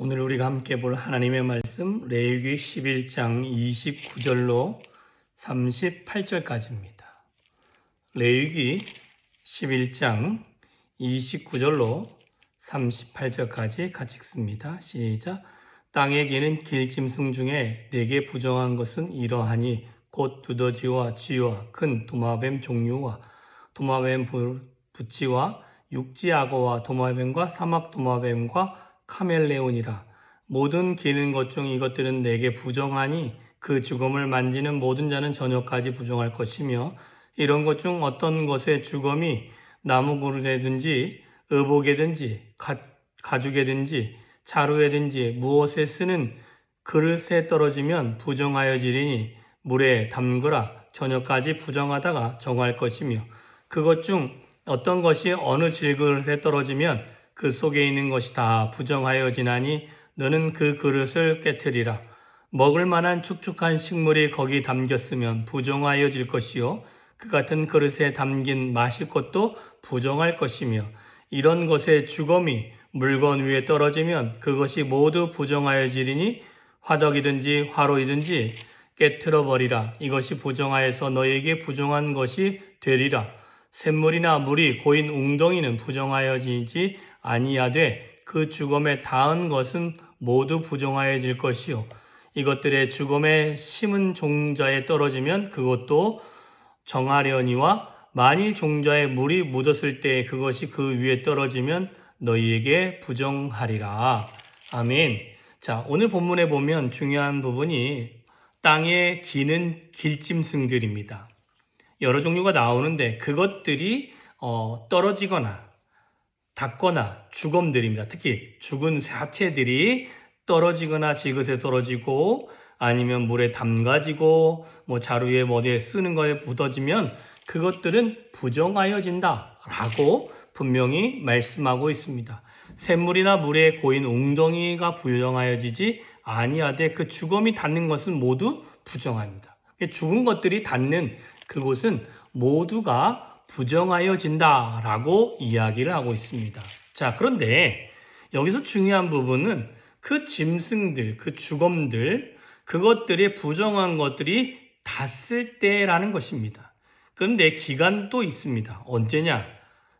오늘 우리가 함께 볼 하나님의 말씀 레위기 11장 29절로 38절까지입니다. 레위기 11장 29절로 38절까지 같이 읽습니다. 시작. 땅에 기는 길짐승 중에 내게 부정한 것은 이러하니 곧 두더지와 쥐와 큰 도마뱀 종류와 도마뱀 부치와 육지악어와 도마뱀과 사막 도마뱀과 카멜레온이라. 모든 기는 것 중 이것들은 내게 부정하니 그 죽음을 만지는 모든 자는 저녁까지 부정할 것이며, 이런 것 중 어떤 것의 죽음이 나무 그릇에든지 의복에든지 가죽에든지 자루에든지 무엇에 쓰는 그릇에 떨어지면 부정하여지리니 물에 담그라. 저녁까지 부정하다가 정할 것이며, 그것 중 어떤 것이 어느 질그릇에 떨어지면 그 속에 있는 것이 다 부정하여지나니 너는 그 그릇을 깨트리라. 먹을 만한 축축한 식물이 거기 담겼으면 부정하여질 것이요, 그 같은 그릇에 담긴 마실 것도 부정할 것이며, 이런 것의 죽음이 물건 위에 떨어지면 그것이 모두 부정하여지리니 화덕이든지 화로이든지 깨트려 버리라. 이것이 부정하여서 너에게 부정한 것이 되리라. 샘물이나 물이 고인 웅덩이는 부정하여지지 아니하되 그 죽음에 닿은 것은 모두 부정하여질 것이요, 이것들의 죽음에 심은 종자에 떨어지면 그것도 정하려니와 만일 종자에 물이 묻었을 때 그것이 그 위에 떨어지면 너희에게 부정하리라. 아멘. 자, 오늘 본문에 보면 중요한 부분이 땅에 기는 길짐승들입니다. 여러 종류가 나오는데 그것들이 떨어지거나 닿거나 죽음들입니다. 특히 죽은 사체들이 떨어지거나 지그새 떨어지고 아니면 물에 담가지고 자루에 어디에 쓰는 거에 묻어지면 그것들은 부정하여진다라고 분명히 말씀하고 있습니다. 샘물이나 물에 고인 웅덩이가 부정하여지지 아니하되 그 죽음이 닿는 것은 모두 부정합니다. 죽은 것들이 닿는 그곳은 모두가 부정하여진다라고 이야기를 하고 있습니다. 자, 그런데 여기서 중요한 부분은 그 짐승들, 그 죽음들, 그것들의 부정한 것들이 닿았을 때라는 것입니다. 그런데 기간도 있습니다. 언제냐?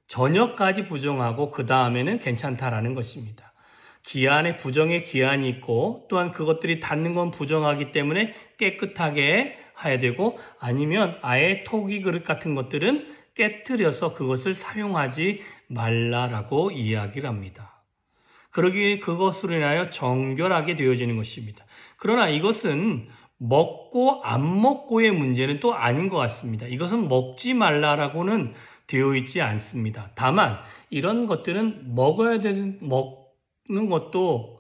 저녁까지 부정하고 그 다음에는 괜찮다라는 것입니다. 부정의 기한이 있고, 또한 그것들이 닿는 건 부정하기 때문에 깨끗하게 해야 되고, 아니면 아예 토기 그릇 같은 것들은 깨트려서 그것을 사용하지 말라라고 이야기를 합니다. 그러기에 그것으로 인하여 정결하게 되어지는 것입니다. 그러나 이것은 먹고 안 먹고의 문제는 또 아닌 것 같습니다. 이것은 먹지 말라라고는 되어 있지 않습니다. 다만 이런 것들은 먹는 것도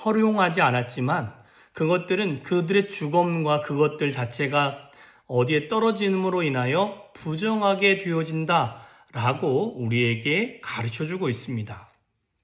허용하지 않았지만, 그것들은 그들의 죽음과 그것들 자체가 어디에 떨어짐으로 인하여 부정하게 되어진다라고 우리에게 가르쳐주고 있습니다.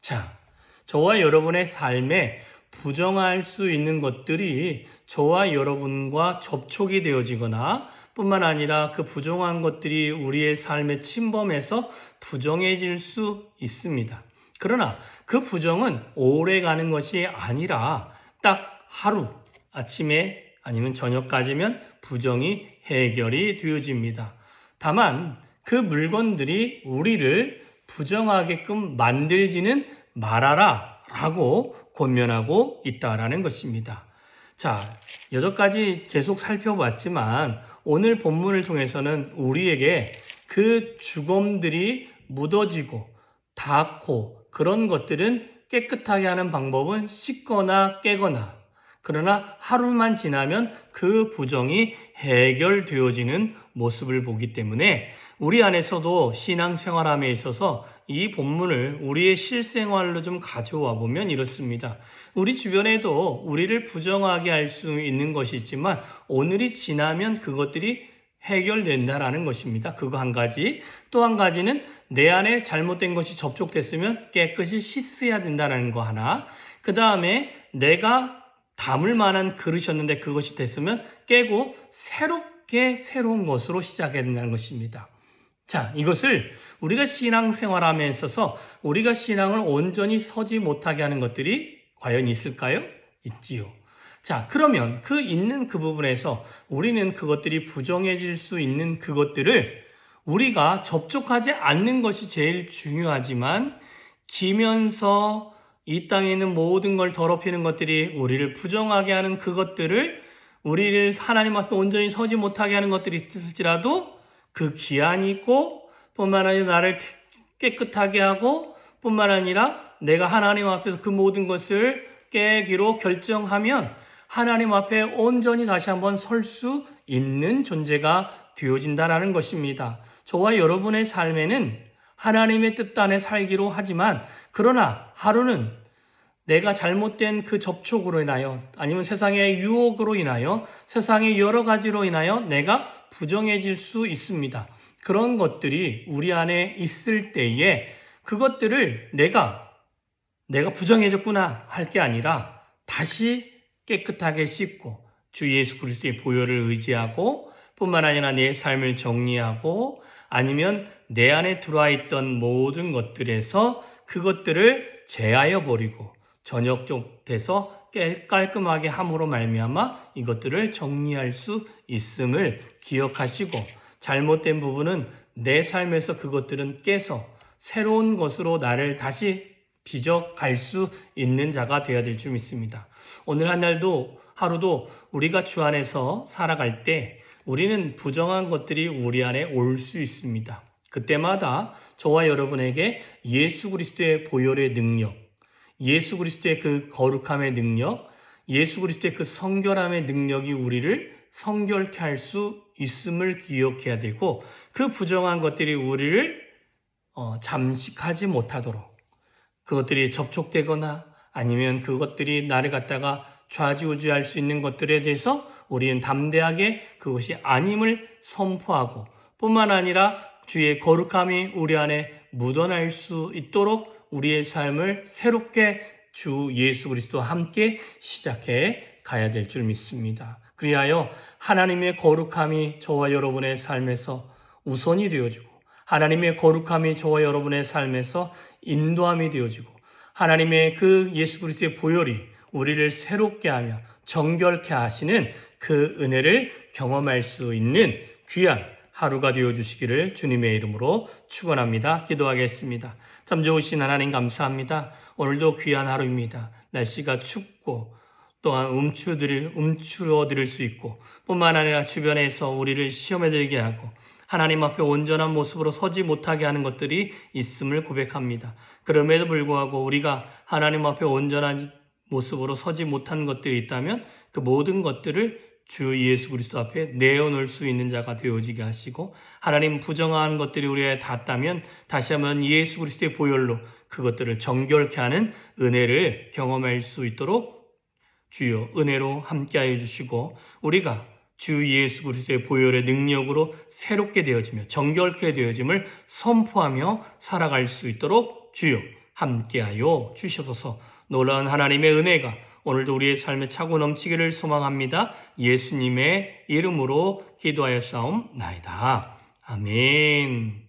자, 저와 여러분의 삶에 부정할 수 있는 것들이 저와 여러분과 접촉이 되어지거나 뿐만 아니라 그 부정한 것들이 우리의 삶에 침범해서 부정해질 수 있습니다. 그러나 그 부정은 오래 가는 것이 아니라 딱 하루, 아침에 아니면 저녁까지면 부정이 해결이 되어집니다. 다만 그 물건들이 우리를 부정하게끔 만들지는 말아라 라고 권면하고 있다라는 것입니다. 자, 여기까지 계속 살펴봤지만 오늘 본문을 통해서는 우리에게 그 죽음들이 묻어지고 닿고 그런 것들은 깨끗하게 하는 방법은 씻거나 깨거나, 그러나 하루만 지나면 그 부정이 해결되어지는 모습을 보기 때문에 우리 안에서도 신앙생활함에 있어서 이 본문을 우리의 실생활로 좀 가져와 보면 이렇습니다. 우리 주변에도 우리를 부정하게 할 수 있는 것이 있지만 오늘이 지나면 그것들이 해결된다라는 것입니다. 그거 한 가지. 또 한 가지는 내 안에 잘못된 것이 접촉됐으면 깨끗이 씻어야 된다는 거 하나. 그 다음에 내가 담을 만한 그릇이었는데 그것이 됐으면 깨고 새롭게 새로운 것으로 시작해야 된다는 것입니다. 자, 이것을 우리가 신앙생활함에 있어서 우리가 신앙을 온전히 서지 못하게 하는 것들이 과연 있을까요? 있지요. 자, 그러면 그 있는 그 부분에서 우리는 그것들이 부정해질 수 있는 그것들을 우리가 접촉하지 않는 것이 제일 중요하지만 기면서 이 땅에 있는 모든 걸 더럽히는 것들이 우리를 부정하게 하는 그것들을 우리를 하나님 앞에 온전히 서지 못하게 하는 것들이 있을지라도 그 기한이 있고 뿐만 아니라 나를 깨끗하게 하고 뿐만 아니라 내가 하나님 앞에서 그 모든 것을 깨기로 결정하면 하나님 앞에 온전히 다시 한번 설 수 있는 존재가 되어진다라는 것입니다. 저와 여러분의 삶에는 하나님의 뜻 안에 살기로 하지만 그러나 하루는 내가 잘못된 그 접촉으로 인하여 아니면 세상의 유혹으로 인하여 세상의 여러 가지로 인하여 내가 부정해질 수 있습니다. 그런 것들이 우리 안에 있을 때에 그것들을 내가 부정해졌구나 할 게 아니라 다시 깨끗하게 씻고 주 예수 그리스도의 보혈을 의지하고 뿐만 아니라 내 삶을 정리하고 아니면 내 안에 들어와 있던 모든 것들에서 그것들을 제하여 버리고 전역돼서 깔끔하게 함으로 말미암아 이것들을 정리할 수 있음을 기억하시고 잘못된 부분은 내 삶에서 그것들은 깨서 새로운 것으로 나를 다시 빚어갈 수 있는 자가 되어야 될 줄 믿습니다. 오늘 하루도 우리가 주 안에서 살아갈 때 우리는 부정한 것들이 우리 안에 올 수 있습니다. 그때마다 저와 여러분에게 예수 그리스도의 보혈의 능력, 예수 그리스도의 그 거룩함의 능력, 예수 그리스도의 그 성결함의 능력이 우리를 성결케 할 수 있음을 기억해야 되고 그 부정한 것들이 우리를 잠식하지 못하도록 그것들이 접촉되거나 아니면 그것들이 나를 갖다가 좌지우지할 수 있는 것들에 대해서 우리는 담대하게 그것이 아님을 선포하고 뿐만 아니라 주의 거룩함이 우리 안에 묻어날 수 있도록 우리의 삶을 새롭게 주 예수 그리스도와 함께 시작해 가야 될 줄 믿습니다. 그리하여 하나님의 거룩함이 저와 여러분의 삶에서 우선이 되어지고 하나님의 거룩함이 저와 여러분의 삶에서 인도함이 되어지고 하나님의 그 예수 그리스도의 보혈이 우리를 새롭게 하며 정결케 하시는 그 은혜를 경험할 수 있는 귀한 하루가 되어주시기를 주님의 이름으로 축원합니다. 기도하겠습니다. 참 좋으신 하나님 감사합니다. 오늘도 귀한 하루입니다. 날씨가 춥고 또한 움츠러들 수 있고 뿐만 아니라 주변에서 우리를 시험에 들게 하고 하나님 앞에 온전한 모습으로 서지 못하게 하는 것들이 있음을 고백합니다. 그럼에도 불구하고 우리가 하나님 앞에 온전한 모습으로 서지 못한 것들이 있다면 그 모든 것들을 주 예수 그리스도 앞에 내어놓을 수 있는 자가 되어지게 하시고 하나님 부정한 것들이 우리에 닿았다면 다시 한번 예수 그리스도의 보혈로 그것들을 정결케 하는 은혜를 경험할 수 있도록 주여 은혜로 함께하여 주시고 우리가 주 예수 그리스도의 보혈의 능력으로 새롭게 되어지며 정결케 되어짐을 선포하며 살아갈 수 있도록 주여 함께하여 주셔서 놀라운 하나님의 은혜가 오늘도 우리의 삶에 차고 넘치기를 소망합니다. 예수님의 이름으로 기도하여 싸움나이다. 아멘.